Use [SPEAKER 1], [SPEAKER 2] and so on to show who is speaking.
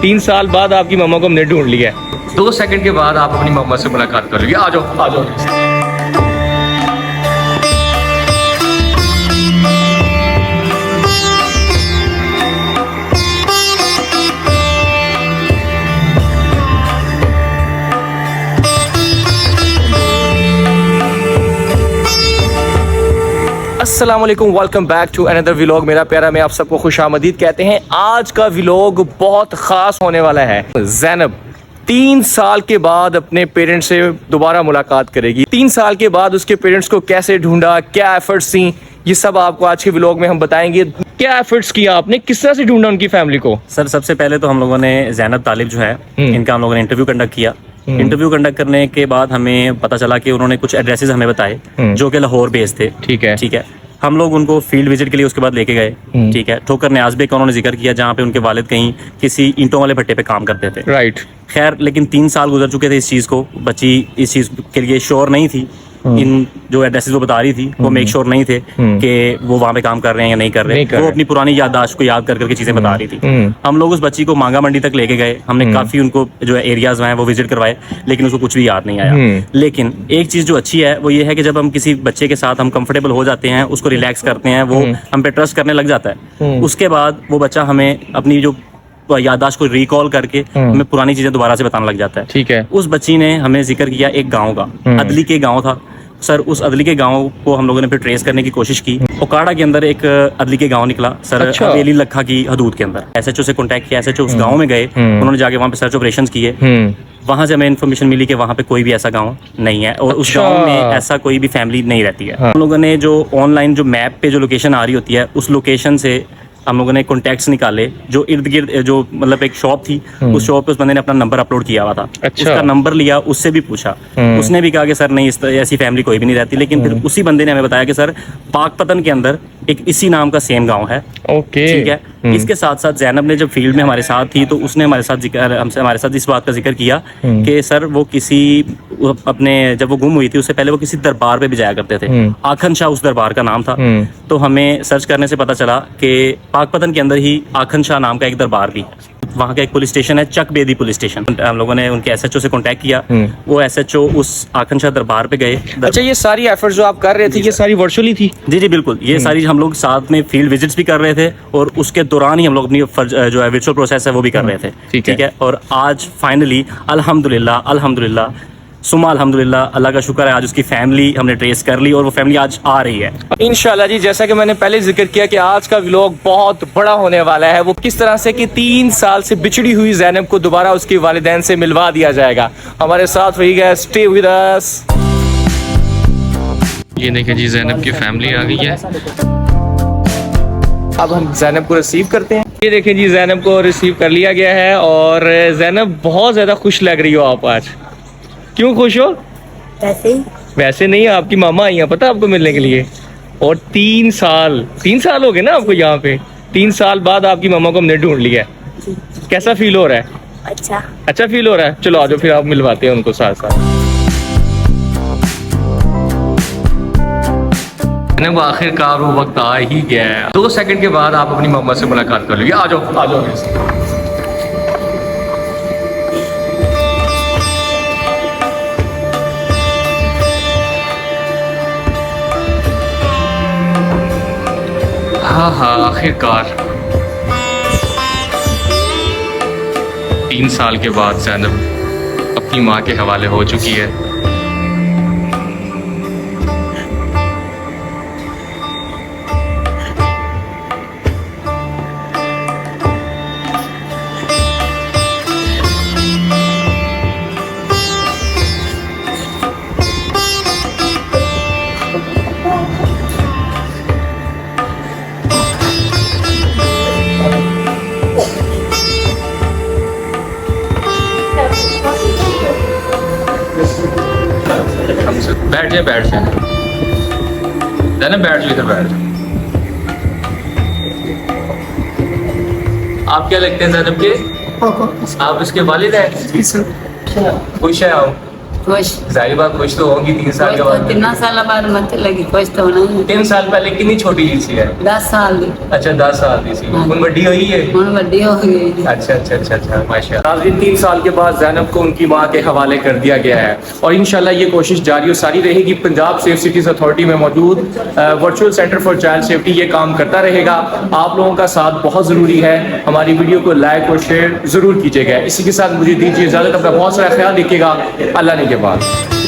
[SPEAKER 1] 3 साल बाद आपकी मम्मा को हमने ढूंढ लिया है। 2 सेकंड के बाद आप अपनी मम्मा से मुलाकात कर लोगे। आ जाओ आ जाओ। अस्सलाम वालेकुम, welcome back to another vlog. मेरा प्यारा में आप सबको खुशामदीद कहते हैं। आज का व्लॉग बहुत ख़ास होने वाला है। ज़ैनब 3 साल के बाद अपने पेरेंट्स से दोबारा मुलाकात करेगी। 3 साल के बाद उसके पेरेंट्स को कैसे ढूंढा, क्या एफर्ट्स थी, ये सब आपको आज के व्लॉग में हम बताएंगे। क्या एफर्ट्स किया आपने, किस तरह से ढूंढा उनकी फैमिली को?
[SPEAKER 2] सर सबसे पहले तो हम लोगों ने ज़ैनब तालिब जो है इनका हम लोगों ने इंटरव्यू कंडक्ट किया। इंटरव्यू कंडक्ट करने के बाद हमें पता चला कि उन्होंने कुछ एड्रेसेस हमें बताए जो कि लाहौर बेस्ड थे। ठीक है, हम लोग उनको फील्ड विजिट के लिए उसके बाद लेके गए। ठीक है, ठोकर न्याज़ बेग का उन्होंने जिक्र किया जहाँ पे उनके वालिद कहीं किसी ईंटों वाले भट्टे पे काम करते थे।
[SPEAKER 1] राइट।
[SPEAKER 2] खैर लेकिन 3 साल गुजर चुके थे इस चीज़ को। बच्ची इस चीज़ के लिए श्योर नहीं थी। इन जो एड्रेसेस वो बता रही थी वो मेक श्योर नहीं थे कि वो वहाँ पे काम कर रहे हैं या नहीं कर रहे। वो अपनी पुरानी याददाश्त को याद कर करके चीजें बता रही थी। हम लोग उस बच्ची को मांगा मंडी तक लेके गए। हमने काफी उनको जो है एरियाज हैं वो विजिट करवाए, लेकिन उसको कुछ भी याद नहीं आया। लेकिन एक चीज जो अच्छी है वो ये है कि जब हम किसी बच्चे के साथ हम कंफर्टेबल हो जाते हैं, उसको रिलैक्स करते हैं, वो हम पे ट्रस्ट करने लग जाता है, उसके बाद वो बच्चा हमें अपनी जो याददाश्त को रिकॉल करके हमें पुरानी चीजें दोबारा से बताने लग जाता है। ठीक है, उस बच्ची ने हमें जिक्र किया एक गाँव का, अदली के गाँव था। सर उस अदली के गांव को हम लोगों ने फिर ट्रेस करने की कोशिश की। ओकाड़ा के अंदर एक अदली के गांव निकला सर। अच्छा। हवेली लखा की हदूद के अंदर एसएचओ से कांटेक्ट किया। एसएचओ उस गांव में गए, उन्होंने जाके वहां पे सर्च ऑपरेशंस किए। वहां से हमें इन्फॉर्मेशन मिली कि वहां पे कोई भी ऐसा गांव नहीं है और उस गांव में ऐसा कोई भी फैमिली नहीं रहती है। हम लोगों ने जो ऑनलाइन जो मैप पे जो लोकेशन आ रही होती है उस लोकेशन से हम लोगों ने कॉन्टैक्ट्स निकाले। जो इर्द गिर्द जो मतलब एक शॉप थी, उस शॉप पे उस बंदे ने अपना नंबर अपलोड किया हुआ था। अच्छा। उसका नंबर लिया, उससे भी पूछा, उसने भी कहा कि सर नहीं ऐसी फैमिली कोई भी नहीं रहती। लेकिन फिर उसी बंदे ने हमें बताया कि सर पाकपतन के अंदर एक इसी नाम का सेम गांव है। ओके, ठीक है। इसके साथ साथ ज़ैनब ने जब फील्ड में हमारे साथ थी तो उसने हमारे साथ इस बात का जिक्र किया कि सर वो किसी अपने जब वो गुम हुई थी उससे पहले वो किसी दरबार पे भी जाया करते थे। आखन शाह उस दरबार का नाम था। तो हमें सर्च करने से पता चला कि पाकपतन के अंदर ही आखन शाह नाम का एक दरबार भी है। वहाँ का एक पुलिस स्टेशन है, चक बेदी पुलिस स्टेशन। हम लोगों ने उनके एसएचओ से कांटेक्ट किया। वो एसएचओ उस आखन शाह दरबार पे गए।
[SPEAKER 1] अच्छा, ये सारी एफर्ट्स जो आप कर रहे थे ये सारी वर्चुअली थी?
[SPEAKER 2] जी जी बिल्कुल, ये सारी हम लोग साथ में फील्ड विजिट्स भी कर रहे थे और उसके दौरान ही हम लोग अपनी जो है वर्चुअल प्रोसेस है वो भी कर रहे थे। ठीक है, और आज फाइनली अल्हम्दुलिल्लाह सुमा अल्हम्दुलिल्लाह, अल्लाह का शुक्र है, आज उसकी फैमिली हमने ट्रेस कर ली और वो फैमिली आज आ रही है
[SPEAKER 1] इंशाल्लाह जी। जैसा कि मैंने पहले जिक्र किया कि आज का व्लॉग बहुत बड़ा होने वाला है। वो किस तरह से कि 3 साल से बिछड़ी हुई ज़ैनब को दोबारा उसके वालिदैन से मिलवा दिया जाएगा। हमारे साथ रहिएगा, स्टे विद अस। ये देखें जी, ज़ैनब की फैमिली आ गई है। अब हम ज़ैनब को रिसीव करते हैं। ये देखें जी, ज़ैनब को रिसीव कर लिया गया है और ज़ैनब बहुत ज़्यादा खुश लग रही हो आप आज। क्यों खुश हो? वैसे नहीं, आपकी मामा आई हैं पता आपको मिलने के लिए। और 3 साल हो गए ना आपको यहाँ पे। 3 साल बाद आपकी मामा को हमने ढूंढ लिया। कैसा फील हो रहा है? अच्छा फील हो रहा है। चलो आ जाओ फिर आप मिलवाते हैं उनको साथ साथ। आखिरकार वो वक्त आ ही गया है। 2 सेकंड के बाद आप अपनी मामा से मुलाकात कर लोगे। आ जाओ आ जाओ। हाँ आखिरकार 3 साल के बाद ज़ैनब अपनी माँ के हवाले हो चुकी है। बैठ जाए ज़ैनब, बैठ जाओ इधर बैठ जाओ। आप क्या लगते हैं ज़ैनब के? आप इसके वालिद हैं? खुश है आप?
[SPEAKER 3] खुश
[SPEAKER 1] जाहिर बात खुश तो होंगी 3 साल के बाद।
[SPEAKER 3] 3 साल बाद मत लगी खुश तो नहीं।
[SPEAKER 1] 3 साल पहले कितनी छोटी जी सी है?
[SPEAKER 3] 10 साल दी।
[SPEAKER 1] अच्छा 10 साल की सी, ਹੁਣ ਵੱਡੀ ਹੋਈ है?
[SPEAKER 3] ਹੁਣ ਵੱਡੀ हो गई।
[SPEAKER 1] अच्छा अच्छा अच्छा अच्छा माशाल्लाह। 3 साल के बाद ज़ैनब को उनकी माँ के हवाले कर दिया गया है और इंशाल्लाह ये कोशिश जारी और सारी रहेगी। पंजाब सेफ सिटीज़ अथॉरिटी में मौजूद virtual centre for child safety ये काम करता रहेगा। आप लोगों का साथ बहुत ज़रूरी है। हमारी वीडियो को लाइक और शेयर ज़रूर कीजिएगा। इसी के साथ मुझे दीजिए इजाज़त। अपना बहुत सारा ख्याल रखिएगा। अल्लाह ने के बाद।